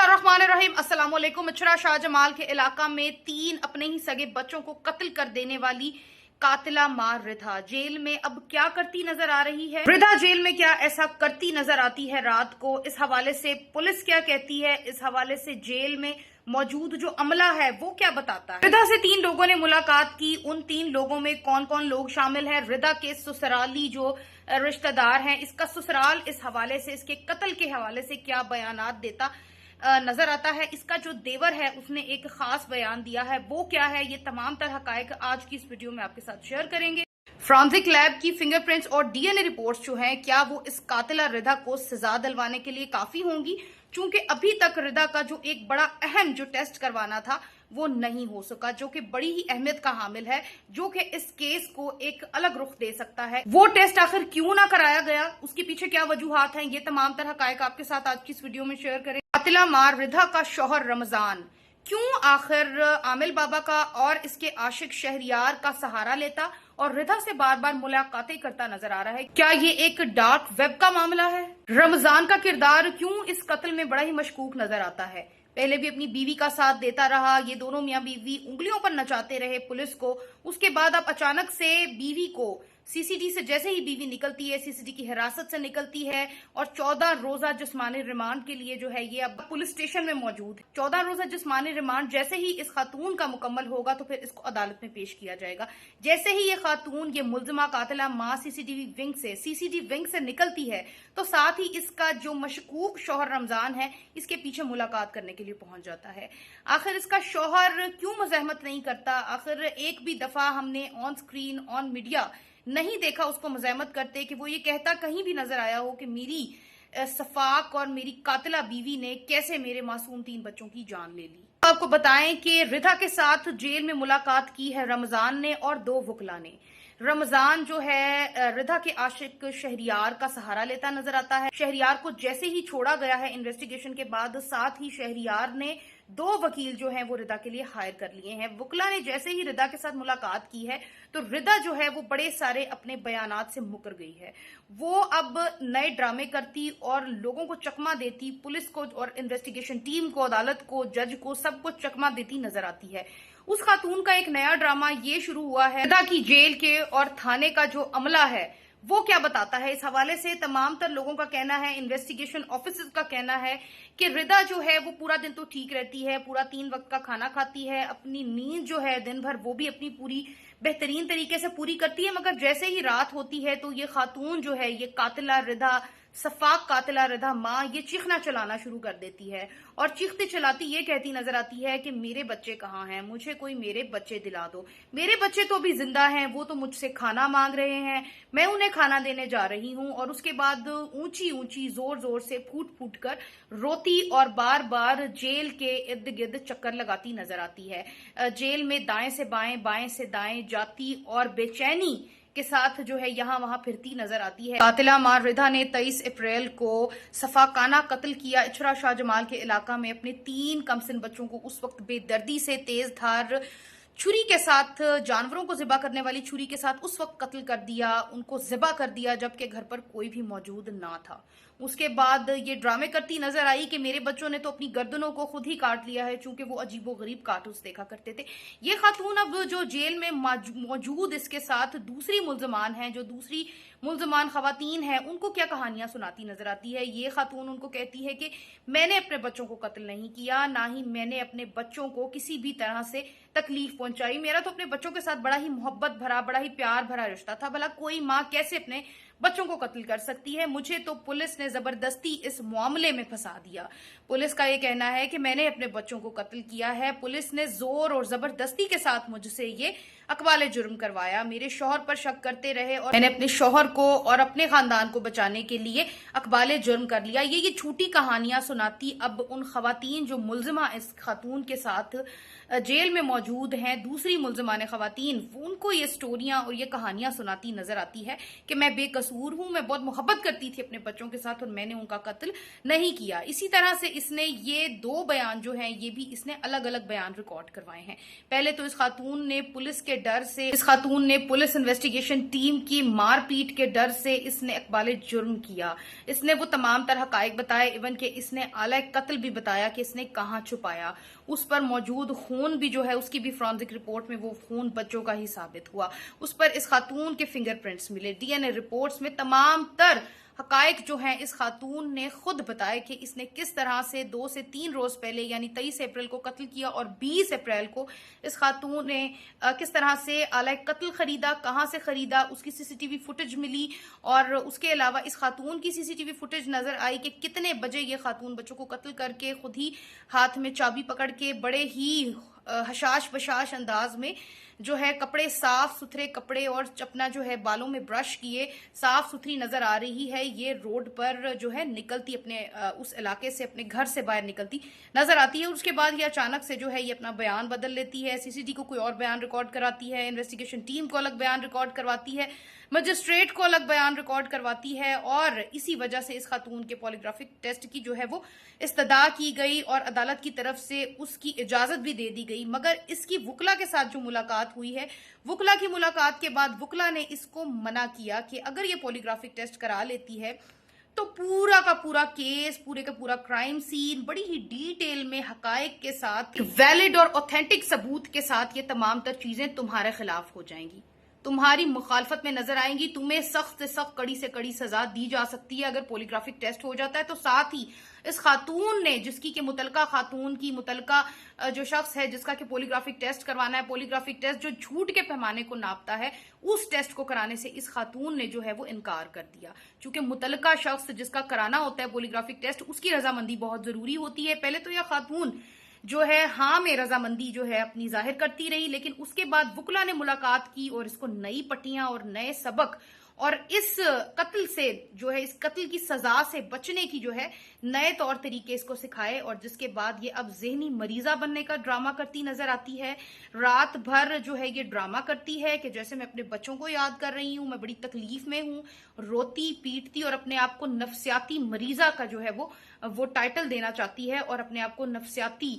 बिस्मिल्लाहिर्रहमानिर्रहीम। अस्सलाम वालेकुम। मछरा शाहजमाल के इलाका में 3 अपने ही सगे बच्चों को कत्ल कर देने वाली कातिला मार रिधा जेल में अब क्या करती नजर आ रही है। रिधा जेल में क्या ऐसा करती नजर आती है रात को, इस हवाले से पुलिस क्या कहती है, इस हवाले से जेल में मौजूद जो अमला है वो क्या बताता है। रिधा से 3 लोगों ने मुलाकात की। उन 3 लोगों में कौन कौन लोग शामिल हैं, रिधा के ससुराली जो रिश्तेदार हैं, इसका ससुराल इस हवाले से, इसके कत्ल के हवाले से क्या बयानात देता नजर आता है, इसका जो देवर है उसने एक खास बयान दिया है, वो क्या है, ये तमाम तरह हकायक आज की इस वीडियो में आपके साथ शेयर करेंगे। फॉरेंसिक लैब की फिंगरप्रिंट्स और डीएनए रिपोर्ट्स जो हैं, क्या वो इस कातिला रिधा को सजा दिलवाने के लिए काफी होंगी, क्योंकि अभी तक रिधा का जो एक बड़ा अहम जो टेस्ट करवाना था वो नहीं हो सका, जो कि बड़ी ही अहमियत का हामिल है, जो कि इस केस को एक अलग रुख दे सकता है। वो टेस्ट आखिर क्यों ना कराया गया, उसके पीछे क्या वजूहात हैं, ये तमाम तरह हकायक आपके साथ आज की इस वीडियो में शेयर करें। कातिला मार रिधा का शौहर रमजान क्यों आखिर आमिल बाबा का और इसके आशिक शहरियार का सहारा लेता और रिधा से बार बार मुलाकातें करता नजर आ रहा है। क्या ये एक डार्क वेब का मामला है? रमजान का किरदार क्यों इस कत्ल में बड़ा ही मशकूक नजर आता है? पहले भी अपनी बीवी का साथ देता रहा, ये दोनों मियां बीवी उंगलियों पर नचाते रहे पुलिस को। उसके बाद अब अचानक से बीवी को सीसीडी से जैसे ही बीवी निकलती है, सीसीडी की हिरासत से निकलती है और 14 रोजा जिस्मानी रिमांड के लिए जो है ये अब पुलिस स्टेशन में मौजूद है। 14 रोजा जिस्मानी रिमांड जैसे ही इस खातून का मुकम्मल होगा तो फिर इसको अदालत में पेश किया जाएगा। जैसे ही ये खातून, ये मुल्जिमा कातिला मां सीसीडी विंग से निकलती है तो साथ ही इसका जो मशकूक शौहर रमजान है इसके पीछे मुलाकात करने के लिए पहुंच जाता है। आखिर इसका शौहर क्यों मज़ाहमत नहीं करता? आखिर एक भी दफा हमने ऑन स्क्रीन ऑन मीडिया नहीं देखा उसको मज़ाहमत करते कि वो ये कहता कहीं भी नजर आया हो कि मेरी सफाक और मेरी कातिला बीवी ने कैसे मेरे मासूम 3 बच्चों की जान ले ली। आपको बताएं कि रिधा के साथ जेल में मुलाकात की है रमजान ने और 2 वकला ने। रमजान जो है रिधा के आशिक शहरियार का सहारा लेता नजर आता है। शहरियार को जैसे ही छोड़ा गया है इन्वेस्टिगेशन के बाद, साथ ही शहरियार ने 2 वकील जो हैं वो रिधा के लिए हायर कर लिए हैं। वकला ने जैसे ही रिधा के साथ मुलाकात की है तो रिधा जो है वो बड़े सारे अपने बयानात से मुकर गई है। वो अब नए ड्रामे करती और लोगों को चकमा देती, पुलिस को और इन्वेस्टिगेशन टीम को, अदालत को, जज को, सबको चकमा देती नजर आती है। उस खातून का एक नया ड्रामा ये शुरू हुआ है। रिधा की जेल के और थाने का जो अमला है वो क्या बताता है, इस हवाले से तमाम तर लोगों का कहना है, इन्वेस्टिगेशन ऑफिसर्स का कहना है कि रिधा जो है वो पूरा दिन तो ठीक रहती है, पूरा 3 वक्त का खाना खाती है, अपनी नींद जो है दिन भर वो भी अपनी पूरी बेहतरीन तरीके से पूरी करती है, मगर जैसे ही रात होती है तो ये खातून जो है, ये कातिला रिधा, सफाक कातिला रिधा माँ, ये चीखना चलाना शुरू कर देती है और चीखते चलाती ये कहती नजर आती है कि मेरे बच्चे कहाँ हैं, मुझे कोई मेरे बच्चे दिला दो, मेरे बच्चे तो अभी जिंदा हैं, वो तो मुझसे खाना मांग रहे हैं, मैं उन्हें खाना देने जा रही हूँ। और उसके बाद ऊंची ऊंची जोर जोर से फूट फूट कर रोती और बार बार जेल के इर्द गिर्द चक्कर लगाती नजर आती है। जेल में दाएं से बाएं, बाएं से दाएं जाती और बेचैनी के साथ जो है यहाँ वहां फिरती नजर आती है। कातिला मार रिधा ने 23 अप्रैल को सफाकाना कत्ल किया इचरा शाहजमाल के इलाका में अपने 3 कमसिन बच्चों को। उस वक्त बेदर्दी से तेज धार छुरी के साथ, जानवरों को ज़िबा करने वाली छुरी के साथ उस वक्त कत्ल कर दिया, उनको ज़िबा कर दिया जबकि घर पर कोई भी मौजूद ना था। उसके बाद ये ड्रामे करती नजर आई कि मेरे बच्चों ने तो अपनी गर्दनों को खुद ही काट लिया है, चूंकि वो अजीबो गरीब कार्टून्स देखा करते थे। ये खातून अब जो जेल में मौजूद इसके साथ दूसरी मुल्जमान हैं, जो दूसरी मुल्जमान खवातीन हैं, उनको क्या कहानियां सुनाती नजर आती है। ये खातून उनको कहती है कि मैंने अपने बच्चों को कत्ल नहीं किया, ना ही मैंने अपने बच्चों को किसी भी तरह से तकलीफ पहुंचाई। मेरा तो अपने बच्चों के साथ बड़ा ही मोहब्बत भरा, बड़ा ही प्यार भरा रिश्ता था। भला कोई माँ कैसे अपने बच्चों को कत्ल कर सकती है? मुझे तो पुलिस ने जबरदस्ती इस मामले में फंसा दिया। पुलिस का ये कहना है कि मैंने अपने बच्चों को कत्ल किया है, पुलिस ने जोर और जबरदस्ती के साथ मुझसे ये अकबाले जुर्म करवाया, मेरे शौहर पर शक करते रहे और मैंने अपने शौहर को और अपने खानदान को बचाने के लिए अकबाले जुर्म कर लिया। ये झूठी कहानियां सुनाती अब उन खवातीन जो मुल्जिमा इस खातून के साथ जेल में मौजूद हैं, दूसरी मुल्जिमान खवातीन, उनको ये स्टोरियां और ये कहानियां सुनाती नजर आती है कि मैं बेकसूर बेकसूर हूं, मैं बहुत मोहब्बत करती थी अपने बच्चों के साथ और मैंने उनका कत्ल नहीं किया। इसी तरह से इसने ये 2 बयान जो हैं ये भी इसने अलग अलग बयान रिकॉर्ड करवाए हैं। पहले तो इस खातून ने पुलिस के डर से, इस खातून ने पुलिस इन्वेस्टिगेशन टीम की मारपीट के डर से इसने इकबाल जुर्म किया। इसने वो तमाम तरह हकायक बताए, इवन के इसने आला कत्ल भी बताया कि इसने कहां छुपाया। उस पर मौजूद खून भी जो है उसकी भी फॉरेंसिक रिपोर्ट में वो खून बच्चों का ही साबित हुआ। उस पर इस खातून के फिंगरप्रिंट्स मिले। डीएनए रिपोर्ट्स में तमाम तर हकायक जो हैं इस खातून ने खुद बताया कि इसने किस तरह से 2 से 3 रोज पहले यानी 23 अप्रैल को कत्ल किया और 20 अप्रैल को इस खातून ने किस तरह से आला कत्ल खरीदा, कहां से खरीदा, उसकी सीसीटीवी फुटेज मिली। और उसके अलावा इस खातून की सीसीटीवी फुटेज नजर आई कि कितने बजे ये खातून बच्चों को कत्ल करके खुद ही हाथ में चाबी पकड़ के बड़े ही हशाश बशाश अंदाज में जो है कपड़े, साफ सुथरे कपड़े और अपना जो है बालों में ब्रश किए साफ सुथरी नजर आ रही है, ये रोड पर जो है निकलती अपने उस इलाके से, अपने घर से बाहर निकलती नजर आती है। और उसके बाद ये अचानक से जो है ये अपना बयान बदल लेती है, सीसीटी को कोई और बयान रिकॉर्ड कराती है, इन्वेस्टिगेशन टीम को अलग बयान रिकॉर्ड करवाती है, मजिस्ट्रेट को अलग बयान रिकॉर्ड करवाती है। और इसी वजह से इस खातून के पॉलीग्राफिक टेस्ट की जो है वो इस्तदा की गई और अदालत की तरफ से उसकी इजाजत भी दे दी गई। मगर इसकी वुकला के साथ जो मुलाकात हुई है, वुकला की मुलाकात के बाद वुकला ने इसको मना किया कि अगर ये पॉलीग्राफिक टेस्ट करा लेती है तो पूरा का पूरा केस, पूरे का पूरा क्राइम सीन बड़ी ही डिटेल में हकायक के साथ, वैलिड और ऑथेंटिक सबूत के साथ ये तमाम तर चीजें तुम्हारे खिलाफ हो जाएंगी, तुम्हारी मुखालफत में नजर आएंगी, तुम्हें सख्त से सख्त, कड़ी से कड़ी सजा दी जा सकती है अगर पॉलीग्राफिक टेस्ट हो जाता है। तो साथ ही इस खातून ने, जिसकी कि मुतलका खातून की, मुतलका जो शख्स है जिसका कि पॉलीग्राफिक टेस्ट करवाना है, पॉलीग्राफिक टेस्ट जो झूठ के पैमाने को नापता है, उस टेस्ट को कराने से इस खातून ने जो है वो इनकार कर दिया। चूंकि मुतलका शख्स जिसका कराना होता है पॉलीग्राफिक टेस्ट, उसकी रजामंदी बहुत जरूरी होती है। पहले तो यह खातून जो है हाँ में रजामंदी जो है अपनी जाहिर करती रही, लेकिन उसके बाद वुकला ने मुलाकात की और इसको नई पट्टियां और नए सबक और इस कत्ल से जो है, इस कत्ल की सजा से बचने की जो है नए तौर तरीके इसको सिखाए। और जिसके बाद ये अब ज़हनी मरीजा बनने का ड्रामा करती नजर आती है। रात भर जो है ये ड्रामा करती है कि जैसे मैं अपने बच्चों को याद कर रही हूँ, मैं बड़ी तकलीफ में हूँ, रोती पीटती और अपने आप को नफसियाती मरीजा का जो है वो टाइटल देना चाहती है और अपने आप को नफसियाती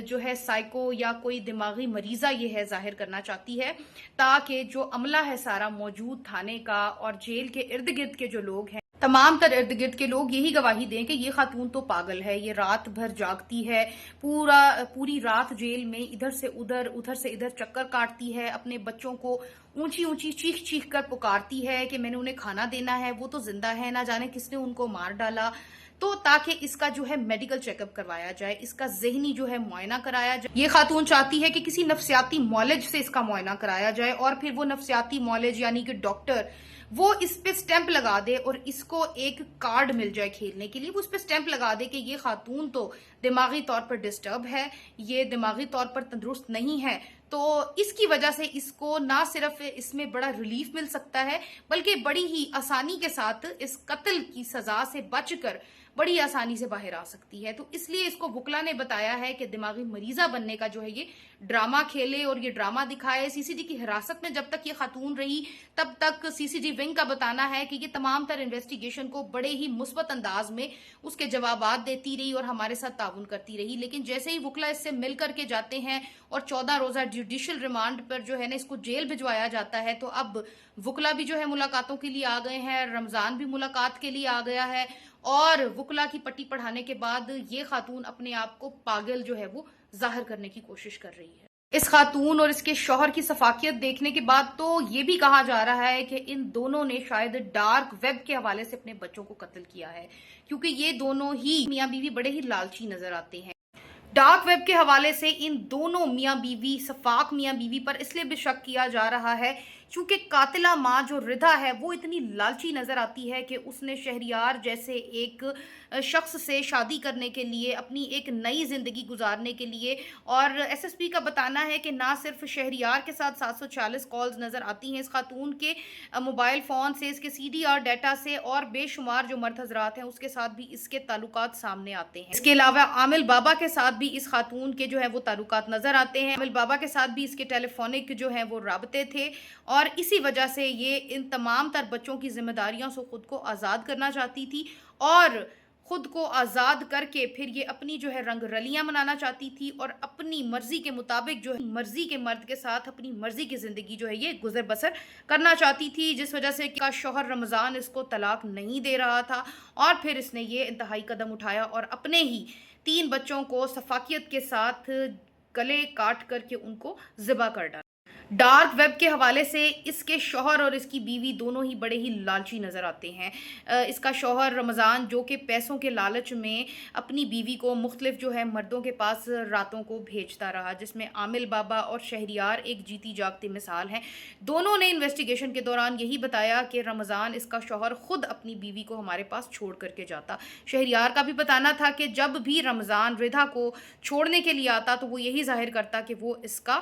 जो है साइको या कोई दिमागी मरीजा ये है जाहिर करना चाहती है, ताकि जो अमला है सारा मौजूद थाने का और जेल के इर्द गिर्द के जो लोग हैं, तमाम तर इर्द गिर्द के लोग यही गवाही दें कि ये खातून तो पागल है, ये रात भर जागती है, पूरी रात जेल में इधर से इधर चक्कर काटती है, अपने बच्चों को ऊंची ऊंची चीख चीख कर पुकारती है कि मैंने उन्हें खाना देना है, वो तो जिंदा है, ना जाने किसने उनको मार डाला। तो ताकि इसका जो है मेडिकल चेकअप करवाया जाए, इसका ज़हनी जो है मुआयना कराया जाए। ये खातून चाहती है कि किसी नफसियाती मौलज से इसका मुआयना कराया जाए और फिर वो नफसियाती मौलज यानी कि डॉक्टर वो इस पे स्टैंप लगा दे और इसको एक कार्ड मिल जाए खेलने के लिए। वो उस पे स्टैंप लगा दे कि ये खातून तो दिमागी तौर पर डिस्टर्ब है, ये दिमागी तौर पर तंदुरुस्त नहीं है, तो इसकी वजह से इसको ना सिर्फ इसमें बड़ा रिलीफ मिल सकता है बल्कि बड़ी ही आसानी के साथ इस कत्ल की सजा से बचकर बड़ी आसानी से बाहर आ सकती है। तो इसलिए इसको वुकला ने बताया है कि दिमागी मरीजा बनने का जो है ये ड्रामा खेले और ये ड्रामा दिखाए। सीसीडी की हिरासत में जब तक ये खातून रही तब तक सीसीडी विंग का बताना है कि ये तमाम तर इन्वेस्टिगेशन को बड़े ही मुस्बत अंदाज में उसके जवाबात देती रही और हमारे साथ ताउन करती रही। लेकिन जैसे ही वुकला इससे मिल करके जाते हैं और 14 रोजा जुडिशियल रिमांड पर जो है ना इसको जेल भिजवाया जाता है, तो अब वुकला भी जो है मुलाकातों के लिए आ गए हैं, रमजान भी मुलाकात के लिए आ गया है और वुकला की पट्टी पढ़ाने के बाद ये खातून अपने आप को पागल जो है वो जाहिर करने की कोशिश कर रही है। इस खातून और इसके शौहर की सफाकियत देखने के बाद तो ये भी कहा जा रहा है कि इन दोनों ने शायद डार्क वेब के हवाले से अपने बच्चों को कत्ल किया है, क्योंकि ये दोनों ही मियां बीवी बड़े ही लालची नजर आते हैं। डार्क वेब के हवाले से इन दोनों मियां बीवी, सफाक मियां बीवी पर इसलिए भी शक किया जा रहा है क्योंकि कातिला माँ जो रिधा है वो इतनी लालची नजर आती है कि उसने शहरियार जैसे एक शख्स से शादी करने के लिए, अपनी एक नई जिंदगी गुजारने के लिए, और एसएसपी का बताना है कि ना सिर्फ शहरियार के साथ 740 कॉल्स नजर आती हैं इस खातून के मोबाइल फोन से, इसके सीडीआर डाटा से, और बेशुमार जो मर्द हजरात हैं उसके साथ भी इसके ताल्लुकात सामने आते हैं। इसके अलावा आमिल बाबा के साथ भी इस खातून के जो है वो ताल्लुकात नजर आते हैं। आमिल बाबा के साथ भी इसके टेलीफोनिक जो है वो राबते थे اور اسی وجہ سے یہ ان تمام تر بچوں کی ذمہ داریوں سے خود کو آزاد کرنا چاہتی تھی، اور خود کو آزاد کر کے پھر یہ اپنی جو ہے رنگ رلیاں منانا چاہتی تھی، اور اپنی مرضی کے مطابق جو ہے مرضی کے مرد کے ساتھ اپنی مرضی کی زندگی جو ہے یہ گزر بسر کرنا چاہتی تھی، جس وجہ سے کا شوہر رمضان اس کو طلاق نہیں دے رہا تھا، اور پھر اس نے یہ انتہائی قدم اٹھایا اور اپنے ہی 3 بچوں کو سفاکیت کے ساتھ گلے کاٹ کر کے ان کو ذبح کر ڈالا۔ ڈارک ویب کے حوالے سے اس کے شوہر اور اس کی بیوی دونوں ہی بڑے ہی لالچی نظر آتے ہیں۔ اس کا شوہر رمضان جو کہ پیسوں کے لالچ میں اپنی بیوی کو مختلف جو ہے مردوں کے پاس راتوں کو بھیجتا رہا، جس میں عامل بابا اور شہریار ایک جیتی جاگتی مثال ہیں۔ دونوں نے انویسٹیگیشن کے دوران یہی بتایا کہ رمضان اس کا شوہر خود اپنی بیوی کو ہمارے پاس چھوڑ کر کے جاتا۔ شہریار کا بھی بتانا تھا کہ جب بھی رمضان رضا کو چھوڑنے کے لیے آتا تو وہ یہی ظاہر کرتا کہ وہ اس کا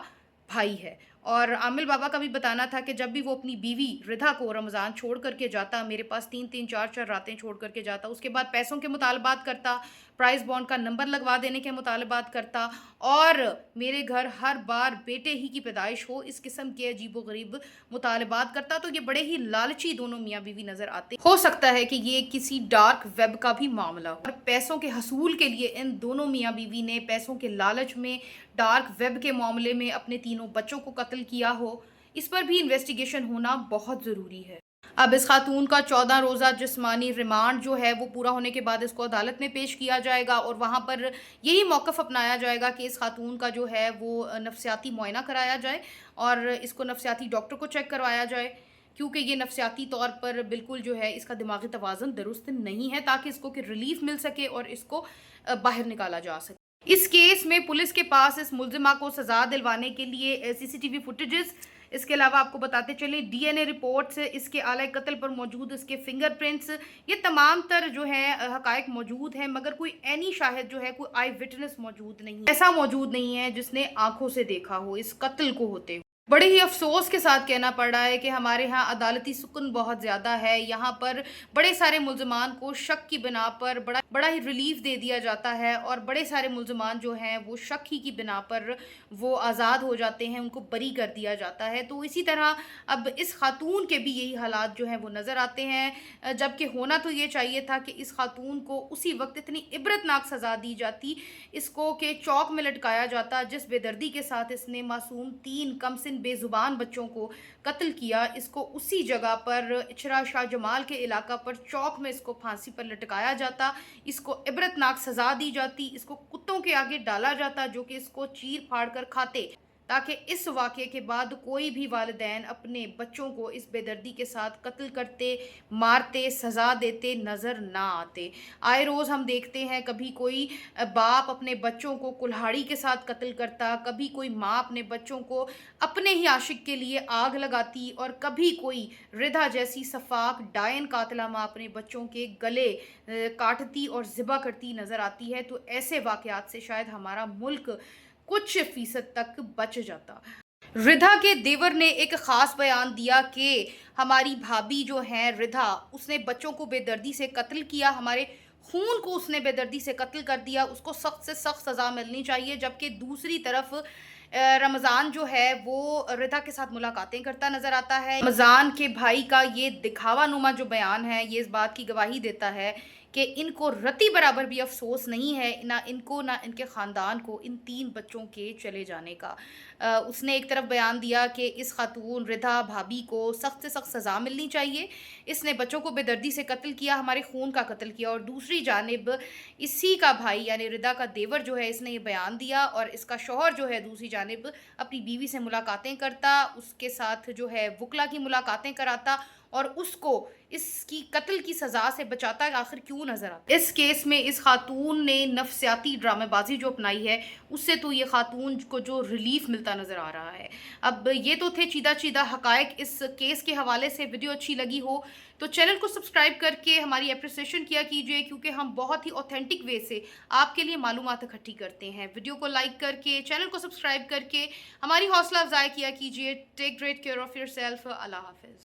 بھائی ہے، اور عامل بابا کا بھی بتانا تھا کہ جب بھی وہ اپنی بیوی رضا کو رمضان چھوڑ کر کے جاتا، میرے پاس 3 4 راتیں چھوڑ کر کے جاتا، اس کے بعد پیسوں کے مطالبات کرتا، پرائز بانڈ کا نمبر لگوا دینے کے مطالبات کرتا، اور میرے گھر ہر بار بیٹے ہی کی پیدائش ہو، اس قسم کے عجیب و غریب مطالبات کرتا۔ تو یہ بڑے ہی لالچی دونوں میاں بیوی نظر آتے۔ ہو سکتا ہے کہ یہ کسی ڈارک ویب کا بھی معاملہ ہو، اور پیسوں کے حصول کے لیے ان دونوں میاں بیوی نے پیسوں کے لالچ میں ڈارک ویب کے معاملے میں اپنے تینوں بچوں کو قتل کیا ہو، اس پر بھی انویسٹیگیشن ہونا بہت ضروری ہے۔ اب اس خاتون کا 14 روزہ جسمانی ریمانڈ جو ہے وہ پورا ہونے کے بعد اس کو عدالت میں پیش کیا جائے گا، اور وہاں پر یہی موقف اپنایا جائے گا کہ اس خاتون کا جو ہے وہ نفسیاتی معائنہ کرایا جائے، اور اس کو نفسیاتی ڈاکٹر کو چیک کروایا جائے، کیونکہ یہ نفسیاتی طور پر بالکل جو ہے اس کا دماغی توازن درست نہیں ہے، تاکہ اس کو کہ ریلیف مل سکے اور اس کو باہر نکالا جا سکے۔ اس کیس میں پولیس کے پاس اس ملزمہ کو سزا دلوانے کے لیے CCTV فوٹیجز، اس کے علاوہ آپ کو بتاتے چلیں DNA رپورٹس، اس کے آلۂ قتل پر موجود اس کے فنگر پرنٹس، یہ تمام تر جو ہے حقائق موجود ہیں، مگر کوئی عینی شاہد جو ہے، کوئی آئی وٹنس موجود نہیں ہے، ایسا موجود نہیں ہے جس نے آنکھوں سے دیکھا ہو اس قتل کو ہوتے ہوئے۔ بڑے ہی افسوس کے ساتھ کہنا پڑ رہا ہے کہ ہمارے ہاں عدالتی سکون بہت زیادہ ہے، یہاں پر بڑے سارے ملزمان کو شک کی بنا پر بڑا ہی ریلیف دے دیا جاتا ہے، اور بڑے سارے ملزمان جو ہیں وہ شک ہی کی بنا پر وہ آزاد ہو جاتے ہیں، ان کو بری کر دیا جاتا ہے۔ تو اسی طرح اب اس خاتون کے بھی یہی حالات جو ہیں وہ نظر آتے ہیں، جبکہ ہونا تو یہ چاہیے تھا کہ اس خاتون کو اسی وقت اتنی عبرتناک سزا دی جاتی، اس کو کہ چوک میں لٹکایا جاتا، جس بے دردی کے ساتھ اس نے معصوم 3 کم سن بے زبان بچوں کو قتل کیا، اس کو اسی جگہ پر اچھرا شاہ جمال کے علاقہ پر چوک میں اس کو پھانسی پر لٹکایا جاتا، اس کو عبرتناک سزا دی جاتی، اس کو کتوں کے آگے ڈالا جاتا جو کہ اس کو چیر پھاڑ کر کھاتے، تاکہ اس واقعے کے بعد کوئی بھی والدین اپنے بچوں کو اس بے دردی کے ساتھ قتل کرتے، مارتے، سزا دیتے نظر نہ آتے۔ آئے روز ہم دیکھتے ہیں کبھی کوئی باپ اپنے بچوں کو کلہاڑی کے ساتھ قتل کرتا، کبھی کوئی ماں اپنے بچوں کو اپنے ہی عاشق کے لیے آگ لگاتی، اور کبھی کوئی رضا جیسی صفاک ڈائن قاتلہ ماں اپنے بچوں کے گلے کاٹتی اور ذبح کرتی نظر آتی ہے۔ تو ایسے واقعات سے شاید ہمارا ملک کچھ فیصد تک بچ جاتا۔ رضا کے دیور نے ایک خاص بیان دیا کہ ہماری بھابھی جو ہیں رضا، اس نے بچوں کو بے دردی سے قتل کیا، ہمارے خون کو اس نے بے دردی سے قتل کر دیا، اس کو سخت سے سخت سزا ملنی چاہیے۔ جبکہ دوسری طرف رمضان جو ہے وہ رضا کے ساتھ ملاقاتیں کرتا نظر آتا ہے۔ رمضان کے بھائی کا یہ دکھاوا نما جو بیان ہے، یہ اس بات کی گواہی دیتا ہے کہ ان کو رتی برابر بھی افسوس نہیں ہے، نہ ان کو نہ ان کے خاندان کو، ان 3 بچوں کے چلے جانے کا۔ اس نے ایک طرف بیان دیا کہ اس خاتون رضا بھابھی کو سخت سے سخت سزا ملنی چاہیے، اس نے بچوں کو بے دردی سے قتل کیا، ہمارے خون کا قتل کیا، اور دوسری جانب اسی کا بھائی یعنی رضا کا دیور جو ہے، اس نے یہ بیان دیا، اور اس کا شوہر جو ہے دوسری جانب اپنی بیوی سے ملاقاتیں کرتا، اس کے ساتھ جو ہے وکلا کی ملاقاتیں کراتا، اور اس کو اس کی قتل کی سزا سے بچاتا ہے۔ آخر کیوں نظر آتا ہے؟ اس کیس میں اس خاتون نے نفسیاتی ڈرامے بازی جو اپنائی ہے، اس سے تو یہ خاتون کو جو ریلیف ملتا نظر آ رہا ہے۔ اب یہ تو تھے چیدہ حقائق اس کیس کے حوالے سے۔ ویڈیو اچھی لگی ہو تو چینل کو سبسکرائب کر کے ہماری اپریسیشن کیا کیجئے، کیونکہ ہم بہت ہی اوتھینٹک وے سے آپ کے لیے معلومات اکٹھی کرتے ہیں۔ ویڈیو کو لائک کر کے، چینل کو سبسکرائب کر کے ہماری حوصلہ افزائی کیا کیجئے۔ Take great care of yourself. اللہ حافظ۔